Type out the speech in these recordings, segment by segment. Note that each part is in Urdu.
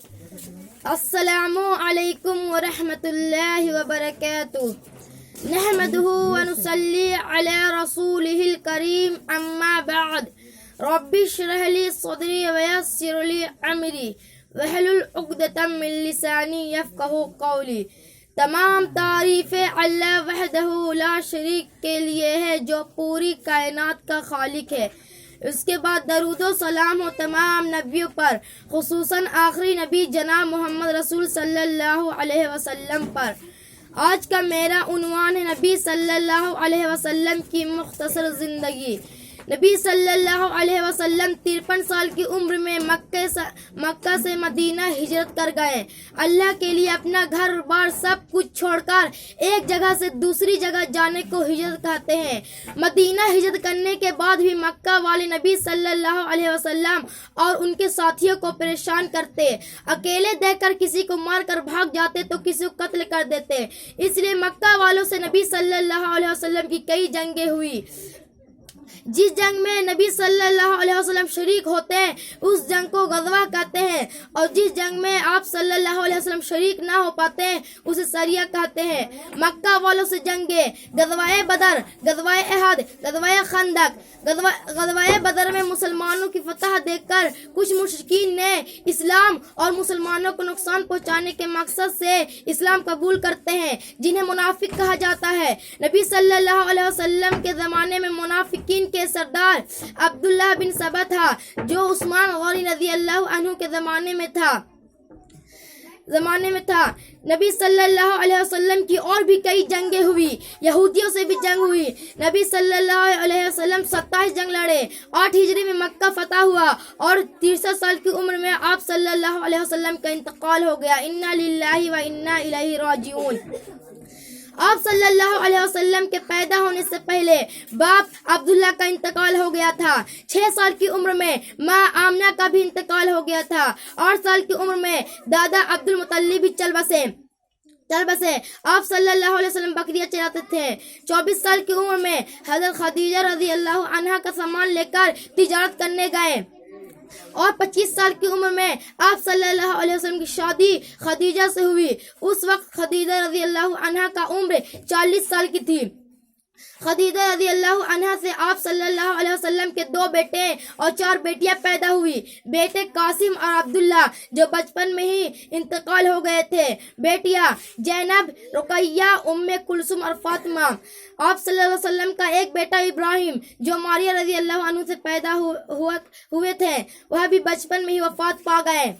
السلام علیکم ورحمۃ اللہ وبرکاتہ نحمده ونصلی علی رسولہ الکریم اما بعد رب اشرح لی صدری ویسر لی امری واحلل عقدۃ من لسانی یفقہوا قولی۔ تمام تعریفیں اللہ وحدہ لا شریک کے لیے ہے جو پوری کائنات کا خالق ہے۔ اس کے بعد درود و سلام ہو تمام نبیوں پر، خصوصاً آخری نبی جناب محمد رسول صلی اللہ علیہ وسلم پر۔ آج کا میرا عنوان ہے نبی صلی اللہ علیہ وسلم کی مختصر زندگی۔ نبی صلی اللہ علیہ وسلم 53 سال کی عمر میں مکہ سے مدینہ ہجرت کر گئے۔ اللہ کے لیے اپنا گھر بار سب کچھ چھوڑ کر ایک جگہ سے دوسری جگہ جانے کو ہجرت کہتے ہیں۔ مدینہ ہجرت کرنے کے بعد بھی مکہ والے نبی صلی اللہ علیہ وسلم اور ان کے ساتھیوں کو پریشان کرتے، اکیلے دیکھ کر کسی کو مار کر بھاگ جاتے تو کسی کو قتل کر دیتے۔ اس لیے مکہ والوں سے نبی صلی اللہ علیہ وسلم کی کئی جنگیں ہوئی۔ جس جنگ میں نبی صلی اللہ علیہ وسلم شریک ہوتے ہیں اس جنگ کو غزوہ کہتے ہیں، اور جس جنگ میں آپ صلی اللہ علیہ وسلم شریک نہ ہو پاتے ہیں اسے سریہ کہتے ہیں۔ مکہ والوں سے جنگیں: غزوہ بدر، غزوہ احد، غزوہ خندق۔ غزوہ بدر میں مسلمانوں کی فتح دیکھ کر کچھ مشرکین نے اسلام اور مسلمانوں کو نقصان پہنچانے کے مقصد سے اسلام قبول کرتے ہیں، جنہیں منافق کہا جاتا ہے۔ نبی صلی اللہ علیہ وسلم کے زمانے میں منافقین کے سردار عبداللہ بن سبا تھا، جو عثمان غنی رضی اللہ عنہ کے زمانے میں تھا۔ نبی صلی اللہ علیہ وسلم کی اور بھی کئی جنگیں ہوئی، یہودیوں سے بھی جنگ ہوئی۔ نبی صلی اللہ علیہ وسلم 27 جنگ لڑے۔ 8 ہجری میں مکہ فتح ہوا اور 63 سال کی عمر میں آپ صلی اللہ علیہ وسلم کا انتقال ہو گیا۔ انا للہ و انا الیہ راجعون۔ آپ صلی اللہ علیہ وسلم کے پیدا ہونے سے پہلے باپ عبداللہ کا انتقال ہو گیا تھا۔ 6 سال کی عمر میں ماں آمنہ کا بھی انتقال ہو گیا تھا۔ 8 سال کی عمر میں دادا عبد المطلب بھی چل بسے۔ آپ صلی اللہ علیہ وسلم بکریاں چراتے تھے۔ 24 سال کی عمر میں حضرت خدیجہ رضی اللہ عنہا کا سامان لے کر تجارت کرنے گئے، اور 25 سال کی عمر میں آپ صلی اللہ علیہ وسلم کی شادی خدیجہ سے ہوئی۔ اس وقت خدیجہ رضی اللہ عنہا کا عمر 40 سال کی تھی۔ خدیجہ رضی اللہ عنہا سے آپ صلی اللہ علیہ وسلم کے 2 بیٹے اور 4 بیٹیاں پیدا ہوئی۔ بیٹے قاسم اور عبداللہ جو بچپن میں ہی انتقال ہو گئے تھے، بیٹیاں زینب، رقیہ، ام کلثوم اور فاطمہ۔ آپ صلی اللہ علیہ وسلم کا ایک بیٹا ابراہیم جو ماریہ رضی اللہ عنہ سے پیدا ہوئے تھے، وہ بھی بچپن میں ہی وفات پا گئے۔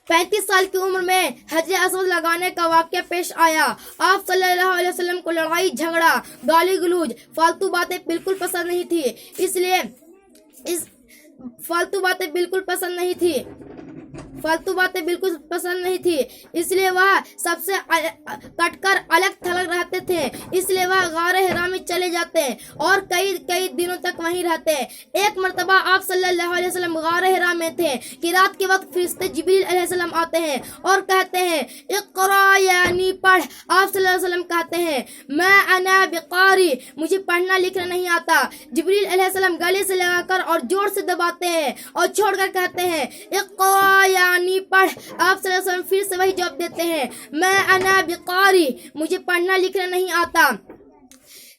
35 سال کی عمر میں حجر اسود لگانے کا واقعہ پیش آیا۔ آپ صلی اللہ علیہ وسلم کو لڑائی جھگڑا، گالی گلوج، فالتو باتیں بالکل پسند نہیں تھی، اس لیے وہ سب سے کٹ کر الگ تھلگ رہتے تھے۔ اس لیے وہ غار حرا میں چلے جاتے اور کئی دنوں تک وہیں رہتے۔ ایک مرتبہ آپ صلی اللہ علیہ وسلم غار حرا میں تھے کہ رات کے وقت فرشتے جبریل علیہ السلام آتے ہیں اور کہتے ہیں اقرا یعنی پڑھ۔ آپ صلی اللہ علیہ وسلم کہتے ہیں میں انا بقاری، مجھے پڑھنا لکھنا نہیں آتا۔ جبریل علیہ السلام گلے سے لگا کر اور زور سے دباتے ہیں اور چھوڑ کر کہتے ہیں اقرا یعنی پڑھ۔ آپ صلی اللہ علیہ وسلم پھر سے وہی جواب دیتے ہیں میں انا بقاری، مجھے پڑھنا لکھنا نہیں آتا۔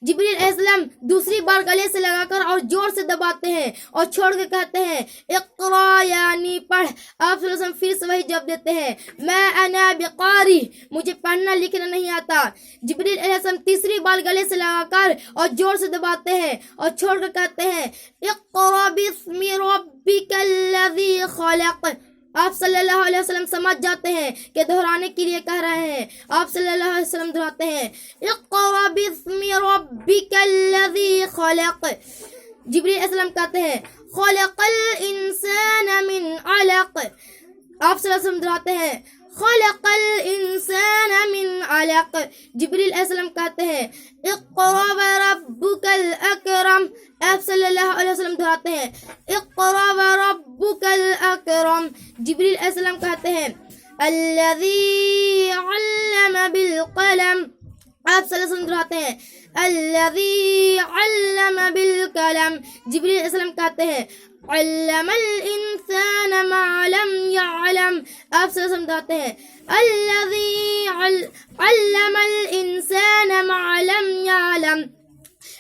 جبریل علیہ السلام دوسری بار گلے سے لگا کر اور زور سے دباتے ہیں اور چھوڑ کے کہتے ہیں اقرا یعنی پڑھ۔ آپ صلی اللہ علیہ وسلم پھر سے وہی جواب دیتے ہیں میں انا بقاری، مجھے پڑھنا لکھنا نہیں آتا۔ جبریل علیہ السلام تیسری بار گلے سے لگا کر اور زور سے دباتے ہیں اور چھوڑ کر کہتے ہیں اقرا باسم ربک الذی خلق۔ آپ صلی اللہ علیہ وسلم سمجھ جاتے ہیں کہ دہرانے کے لیے کہہ رہے ہیں۔ آپ صلی اللہ علیہ وسلم دہراتے ہیں اقرا باسم ربک الذی خلق۔ جبریل علیہ السلام کہتے ہیں خلق الانسان من علق۔ آپ صلی اللہ علیہ وسلم دہراتے ہیں خلق الانسان من علق۔ جبریل علیہ السلام کہتے ہیں اقرا وربک الاکرم۔ آپ صلی اللہ علیہ وسلم دہراتے ہیں اقرا وربک الاکرم۔ جبریل علیہ السلام کہتے ہیں الذی علم بالقلم۔ آپ صلی اللہ علیہ وسلم دہراتے ہیں الذی علم بالقلم۔ جبریل علیہ السلام کہتے ہیں علم الانسان ما لم يعلم. آپ سے سمجھاتے ہیں الذی علم الانسان ما لم يعلم.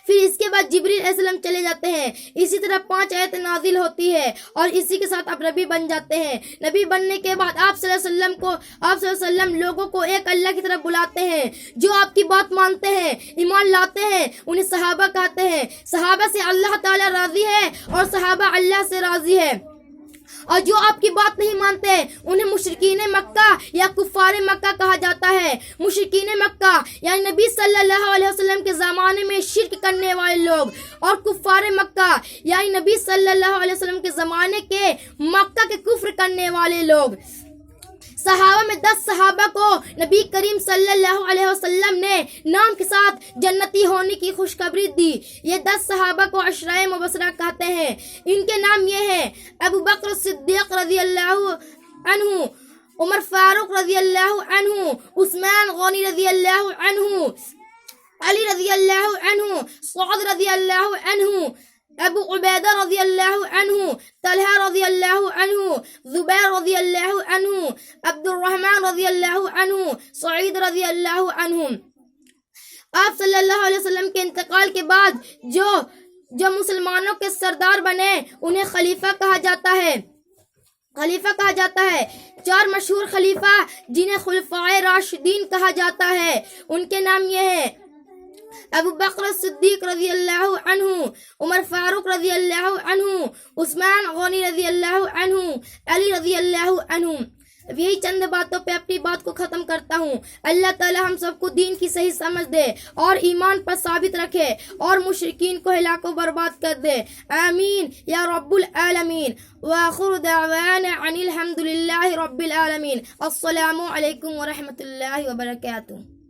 پھر اس کے بعد جبریل علیہ السلام چلے جاتے ہیں. اسی طرح 5 آیت نازل ہوتی ہے اور اسی کے ساتھ آپ نبی بن جاتے ہیں. نبی بننے کے بعد آپ صلی اللہ علیہ وسلم لوگوں کو ایک اللہ کی طرف بلاتے ہیں. جو آپ کی بات مانتے ہیں، ایمان لاتے ہیں، انہیں صحابہ کہتے ہیں. صحابہ سے اللہ تعالی راضی ہے اور صحابہ اللہ سے راضی ہے. اور جو آپ کی بات نہیں مانتے انہیں مشرکین مکہ یا کفار مکہ کہا جاتا ہے. مشرکین مکہ یعنی نبی صلی اللہ علیہ وسلم کے زمانے میں شرک کرنے والے لوگ، اور کفار مکہ یعنی نبی صلی اللہ علیہ وسلم کے زمانے کے مکہ کے کفر کرنے والے لوگ. صحابہ میں 10 صحابہ کو نبی کریم صلی اللہ علیہ وسلم نے نام کے ساتھ جنتی ہونے کی خوشخبری دی. یہ 10 صحابہ کو عشرۂ مبشرہ کہتے ہیں. ان کے نام یہ ہیں: ابو بکر صدیق رضی اللہ عنہ، عمر فاروق رضی اللہ عنہ، عثمان غنی رضی اللہ عنہ، علی رضی اللہ عنہ، سعد رضی اللہ عنہ، ابو عبیدہ رضی اللہ عنہ، طلحہ رضی اللہ عنہ، زبیر رضی اللہ عنہ، عبد الرحمن رضی اللہ عنہ، سعید رضی اللہ عنہ. آپ صلی اللہ علیہ وسلم کے انتقال کے بعد جو مسلمانوں کے سردار بنے انہیں خلیفہ کہا جاتا ہے. 4 مشہور خلیفہ جنہیں خلفائے راشدین کہا جاتا ہے، ان کے نام یہ ہیں: ابو بکر صدیق رضی اللہ عنہ، عمر فاروق رضی اللہ عنہ، عثمان غنی رضی اللہ عنہ، علی رضی اللہ عنہ. یہی چند باتوں پہ اپنی بات کو ختم کرتا ہوں. اللہ تعالی ہم سب کو دین کی صحیح سمجھ دے اور ایمان پر ثابت رکھے اور مشرکین کو ہلاک و برباد کر دے. آمین یا رب العالمین. وآخر دعوانا ان الحمد للہ رب العالمین. السلام علیکم ورحمۃ اللہ وبرکاتہ.